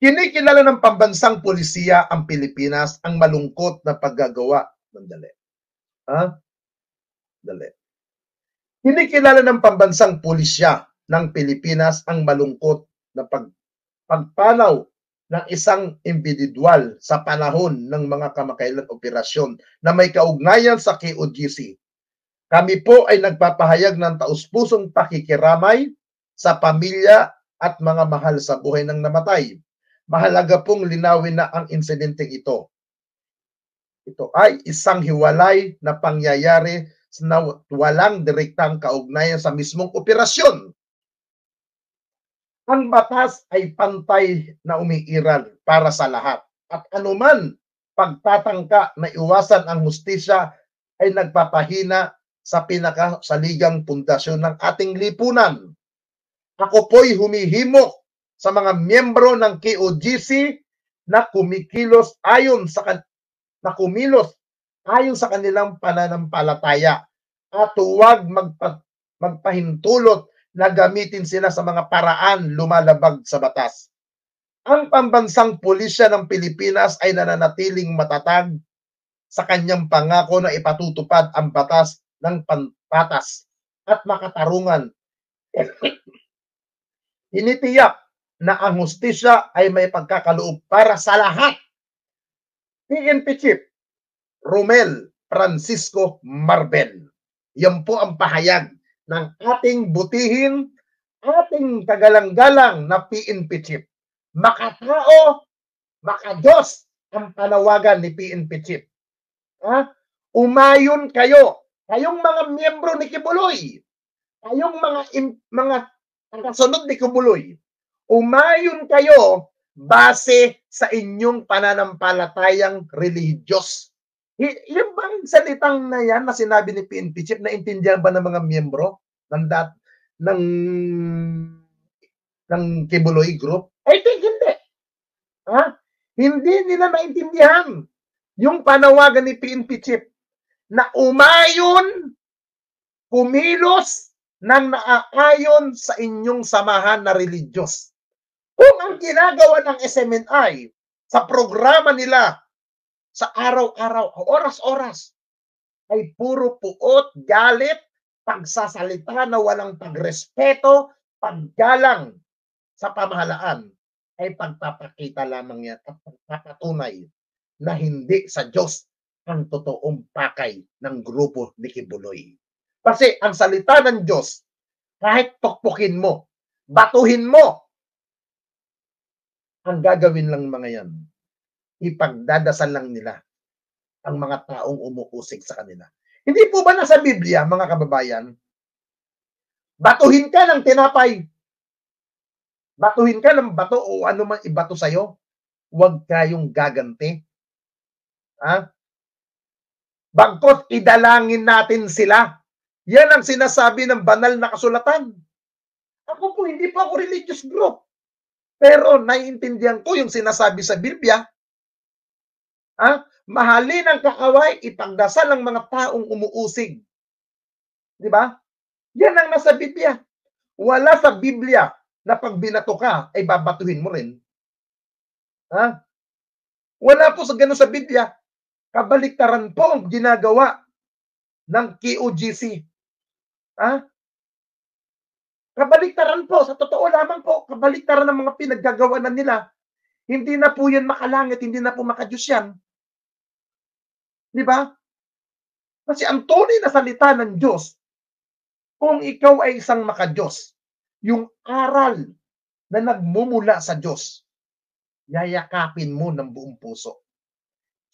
Kinikilala ng pambansang pulisiya ang Pilipinas ang malungkot na paggagawa ng dali. Dali. Kinikilala ng pambansang pulisya ng Pilipinas ang malungkot na pagpanaw ng isang individual sa panahon ng mga kamakailan operasyon na may kaugnayan sa KOGC. Kami po ay nagpapahayag ng taus-pusong pakikiramay sa pamilya at mga mahal sa buhay ng namatay. Mahalaga pong linawin na ang insidenteng ito. Ito ay isang hiwalay na pangyayari na walang direktang kaugnayan sa mismong operasyon. Ang batas ay pantay na umiiral para sa lahat. At anuman pagtatangka na iwasan ang hustisya ay nagpapahina sa pinakasaligang pundasyon ng ating lipunan. Ako po'y humihimok sa mga miyembro ng KOGC na kumilos ayon sa kanilang pananampalataya at huwag magpahintulot na gamitin sila sa mga paraan lumalabag sa batas. Ang pambansang pulisya ng Pilipinas ay nananatiling matatag sa kanyang pangako na ipatutupad ang batas ng patas at makatarungan. Tinitiyak na ang hustisya ay may pagkakaloob para sa lahat. PNP Chief Romel Francisco Marbel. Yan po ang pahayag ng ating butihin, ating kagalang-galang na PNP Chief. Makatao, makadiyos ang panawagan ni PNP Chief. Umayon kayo, kayong mga miyembro ni Kibuloy, kayong mga kasunod ni Kibuloy, umayon kayo base sa inyong pananampalatayang religious. Yung bang salitang na yan na sinabi ni PNP Chief, naintindihan ba ng mga miyembro ng Kibuloy Group? I think hindi. Hindi nila naintindihan yung panawagan ni PNP Chief na umayon, kumilos nang naaayon sa inyong samahan na religious. Kung ang ginagawa ng SMNI sa programa nila sa araw-araw, oras-oras, ay puro puot, galit, pagsasalita na walang pagrespeto, paggalang sa pamahalaan, ay pagpapakita lamang yan at pagpapatunay na hindi sa Diyos ang totoong pakay ng grupo ni Kibuloy. Kasi ang salita ng Diyos, kahit pokpokin mo, batuhin mo, ang gagawin lang mga yan, ipagdadasal lang nila ang mga taong umuusig sa kanila. Hindi po ba nasa Biblia, mga kababayan, batuhin ka ng tinapay, batuhin ka ng bato o ano man ibato sa'yo, huwag kayong gaganti. Bagkot idalangin natin sila. Yan ang sinasabi ng banal na kasulatan. Ako po, hindi po ako religious group. Pero naiintindihan ko yung sinasabi sa Biblia. Mahalin ang kaaway, ipagdasal ang mga taong umuusig. Di ba? Yan ang nasa Biblia. Wala sa Biblia na pag binato ka, ay babatuhin mo rin. Wala po sa ganun sa Biblia. Kabaliktaran po ang ginagawa ng KOGC. Kabaliktaran po, sa totoo lamang po, kabaliktaran ng mga pinaggagawa na nila. Hindi na po yan makalangit, hindi na po makadiyos yan. Di ba? Kasi ang tunay na salita ng Diyos, kung ikaw ay isang makadiyos, yung aral na nagmumula sa Diyos, yayakapin mo ng buong puso.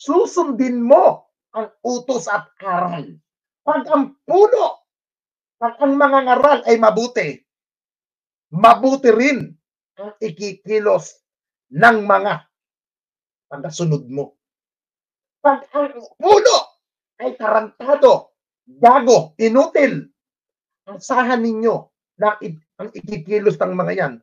Susundin mo ang utos at aral. Pag ang puno, pag ang mga ngaral ay mabuti, mabuti rin ang ikikilos ng mga pagkasunod mo. Pag ang puno ay tarantado, gago, inutil, asahan ninyo na ang ikikilos ng mga yan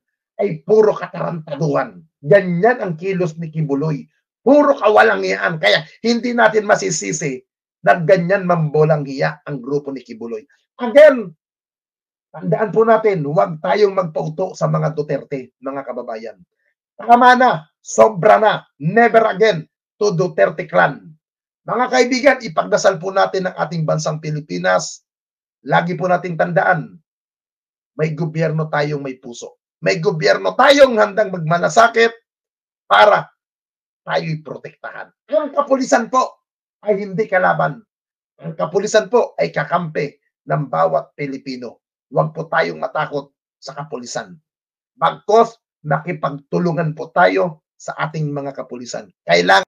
ay puro katarantaduhan. Ganyan ang kilos ni Kibuloy. Puro kawalangian. Kaya hindi natin masisisi na ganyan mambolang hiya ang grupo ni Kibuloy. Again, tandaan po natin, huwag tayong magpauto sa mga Duterte, mga kababayan. Tama na, sobra na, never again to Duterte clan. Mga kaibigan, ipagdasal po natin ang ating bansang Pilipinas. Lagi po nating tandaan, may gobyerno tayong may puso. May gobyerno tayong handang magmalasakit para tayo'y protektahan. Ang kapulisan po ay hindi kalaban. Ang kapulisan po ay kakampi ng bawat Pilipino. Huwag po tayong matakot sa kapulisan. Bagkus, nakipagtulungan po tayo sa ating mga kapulisan. Kailangan